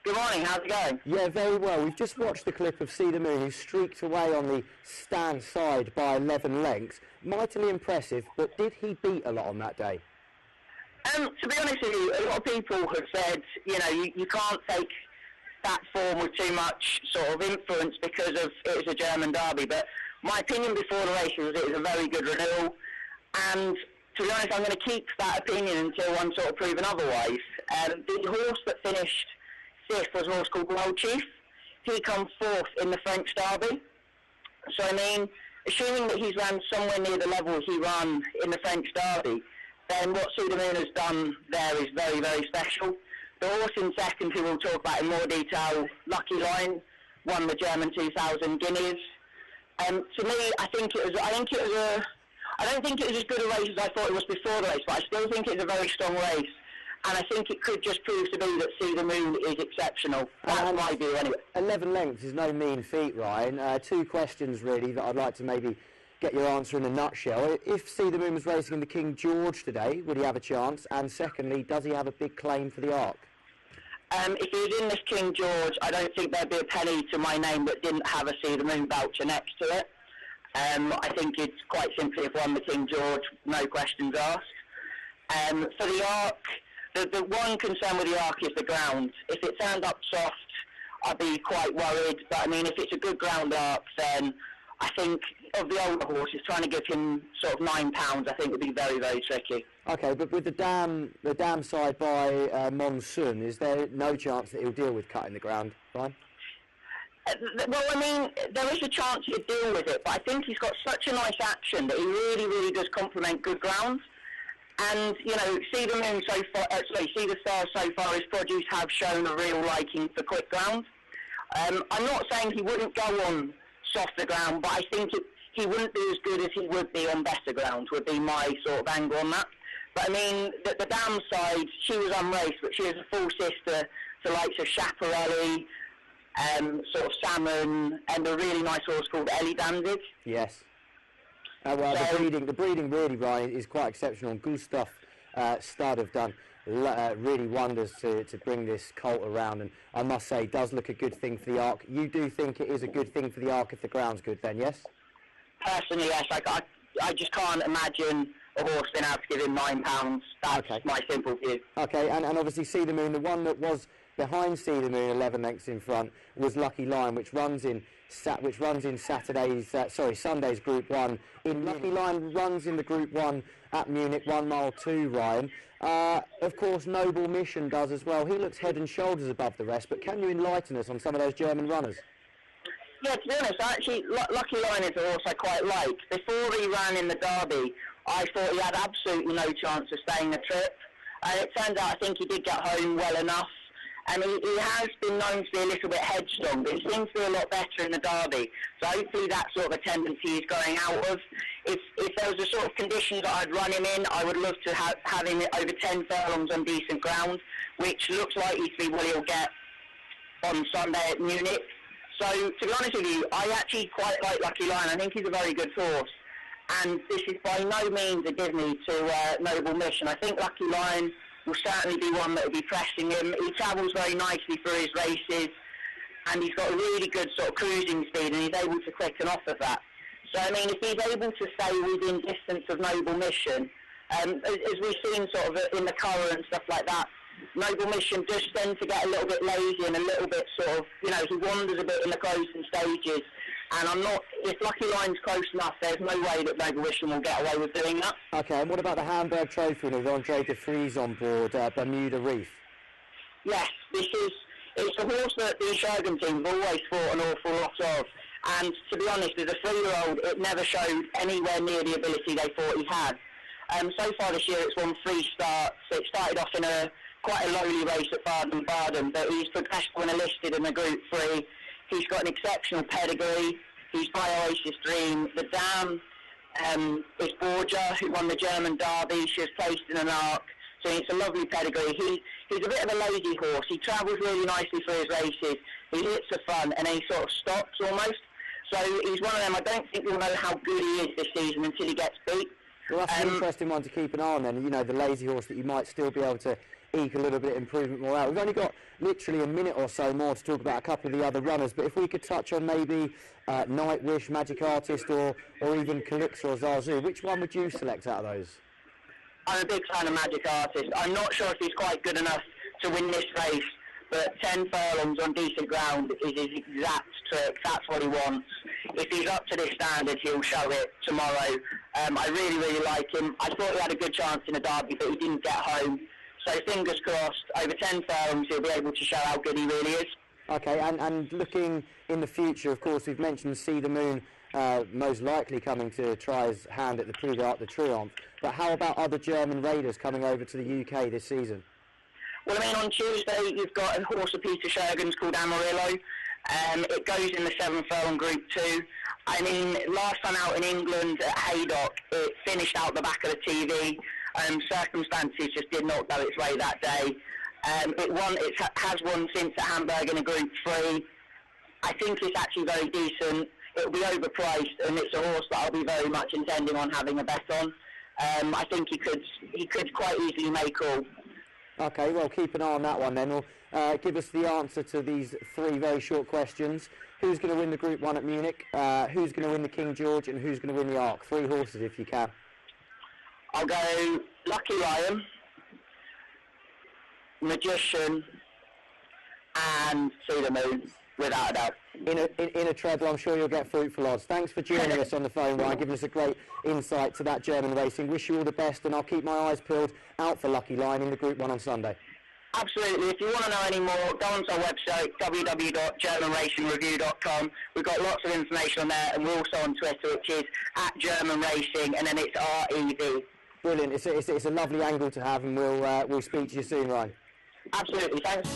Good morning, how's it going? Yeah, very well. We've just watched the clip of See the Moon, who streaked away on the stand side by 11 lengths. Mightily impressive, but did he beat a lot on that day? To be honest with you, a lot of people have said, you can't take that form with too much sort of influence because of it was a German derby, but my opinion before the race was it was a very good renewal, and to be honest, I'm going to keep that opinion until I'm sort of proven otherwise. The horse that finished fifth was a horse called World Chief. He come fourth in the French derby. So, I mean, assuming that he's run somewhere near the level he ran in the French derby, then what See the Moon has done there is very, very special. The horse in second, who we'll talk about in more detail, Lucky Lion, won the German 2000 Guineas. To me, I don't think it was as good a race as I thought it was before the race, but I still think it's a very strong race. And I think it could just prove to be that See the Moon is exceptional. That's my view anyway. 11 lengths is no mean feat, Ryan. Two questions really that I'd like to maybe get your answer in a nutshell. If See the Moon was racing in the King George today, would he have a chance? And secondly, does he have a big claim for the Arc? If he was in this King George, I don't think there'd be a penny to my name that didn't have a See the Moon voucher next to it. I think it's quite simply have won the King George, no questions asked. For the Arc, the one concern with the Arc is the ground. If it turned up soft, I'd be quite worried. But I mean, if it's a good ground Arc, then I think of the older horses, trying to give him sort of £9, I think would be very, very tricky. Okay, but with the dam side by Monsoon, is there no chance that he'll deal with cutting the ground, Ryan? Well, I mean, there is a chance he'd deal with it, but I think he's got such a nice action that he really, really does complement good ground. And, See the Moon so far, See the Stars so far, his produce have shown a real liking for quick ground. I'm not saying he wouldn't go on softer ground, but I think he wouldn't be as good as he would be on better ground, would be my sort of angle on that. But I mean, the dam side, she was unraced, but she is a full sister to likes of Chaparelli, sort of Salmon, and a really nice horse called Ellie Danzig. Yes. The breeding really, Ryan, is quite exceptional. And Gustav Stud have done really wonders to bring this colt around, and I must say, it does look a good thing for the Arc. You do think it is a good thing for the Arc if the ground's good, then, yes? Personally, yes. I just can't imagine a horse being able to give him £9. That's my simple view. Okay, and obviously See the Moon, the one that was behind See the Moon, 11 lengths in front, was Lucky Lion, which runs in Sunday's Group 1 in Lucky Lion runs in the Group 1 at Munich, 1 mile 2, Ryan. Of course, Noble Mission does as well. He looks head and shoulders above the rest, but can you enlighten us on some of those German runners? Yeah, to be honest, actually, Lucky Lion is a horse I quite like. Before he ran in the Derby, I thought he had absolutely no chance of staying the trip. It turns out I think he did get home well enough. And he has been known to be a little bit headstrong, but he seems to be a lot better in the Derby. So hopefully that sort of a tendency is going out of. If there was a sort of conditions that I'd run him in, I would love to have him over 10 furlongs on decent ground, which looks likely to be what he'll get on Sunday at Munich. So, to be honest with you, I actually quite like Lucky Lion. I think he's a very good horse. And this is by no means a Disney to Noble Mission. I think Lucky Lion will certainly be one that will be pressing him. He travels very nicely through his races, and he's got a really good sort of cruising speed, and he's able to quicken off of that. So, I mean, if he's able to stay within distance of Noble Mission, as we've seen sort of in the Curragh and stuff like that, Noble Mission does tend to get a little bit lazy and a little bit sort of, he wanders a bit in the closing stages. And if Lucky Lion's close enough, there's no way that Noble Mission will get away with doing that. Okay, and what about the Hamburg Trophy with Andre de Vries on board, Bermuda Reef? Yes, it's a horse that the Shogun team have always thought an awful lot of. And to be honest, as a 3-year-old, it never showed anywhere near the ability they thought he had. So far this year, it's won 3 starts. It started off in quite a lowly race at Baden-Baden, but he's progressed when listed in the Group 3. He's got an exceptional pedigree. He's by Oasis Dream. The dam is Borgia, who won the German Derby. She was placed in an Arc. So it's a lovely pedigree. He's a bit of a lazy horse. He travels really nicely through his races. He hits the front and then he sort of stops almost. So he's one of them. I don't think we'll know how good he is this season until he gets beat. Well, that's an interesting one to keep an eye on then. You know, the Lazy Horse that you might still be able to eke a little bit of improvement more out. We've only got literally a minute or so more to talk about a couple of the other runners, but if we could touch on maybe Nightwish, Magic Artist, or even Calypso or Zazu, which one would you select out of those? I'm a big fan of Magic Artist. I'm not sure if he's quite good enough to win this race, but 10 furlongs on decent ground is his exact trick. That's what he wants. If he's up to this standard, he'll show it tomorrow. I really, really like him. I thought he had a good chance in a derby, but he didn't get home. So fingers crossed, over 10 furlongs, he'll be able to show how good he really is. Okay, and looking in the future, of course, we've mentioned See the Moon most likely coming to try his hand at the Prix d'Arc de Triomphe. But how about other German raiders coming over to the UK this season? Well, I mean, on Tuesday, you've got a horse of Peter Shergan's called Amarillo. It goes in the 7 furlong Group 2. I mean, last time out in England at Haydock, it finished out the back of the TV. Circumstances just did not go its way that day. It has won since at Hamburg in a Group 3. I think it's actually very decent. It'll be overpriced, and it's a horse that I'll be very much intending on having a bet on. I think he could quite easily make all. Okay, well, keep an eye on that one then. Well, give us the answer to these 3 very short questions. Who's going to win the Group 1 at Munich? Who's going to win the King George? And who's going to win the Arc? 3 horses if you can. I'll go Lucky Lion, Magician, and See the Moon, without a doubt. In a treble, I'm sure you'll get fruitful odds. Thanks for joining us on the phone, Ryan, giving us a great insight to that German racing. Wish you all the best, and I'll keep my eyes peeled out for Lucky Lion in the Group 1 on Sunday. Absolutely. If you want to know any more, go onto our website, www.germanracingreview.com. We've got lots of information on there, and we're also on Twitter, which is @GermanRacing, and then it's REV. Brilliant. It's a lovely angle to have, and we'll speak to you soon, Ryan. Absolutely. Thanks.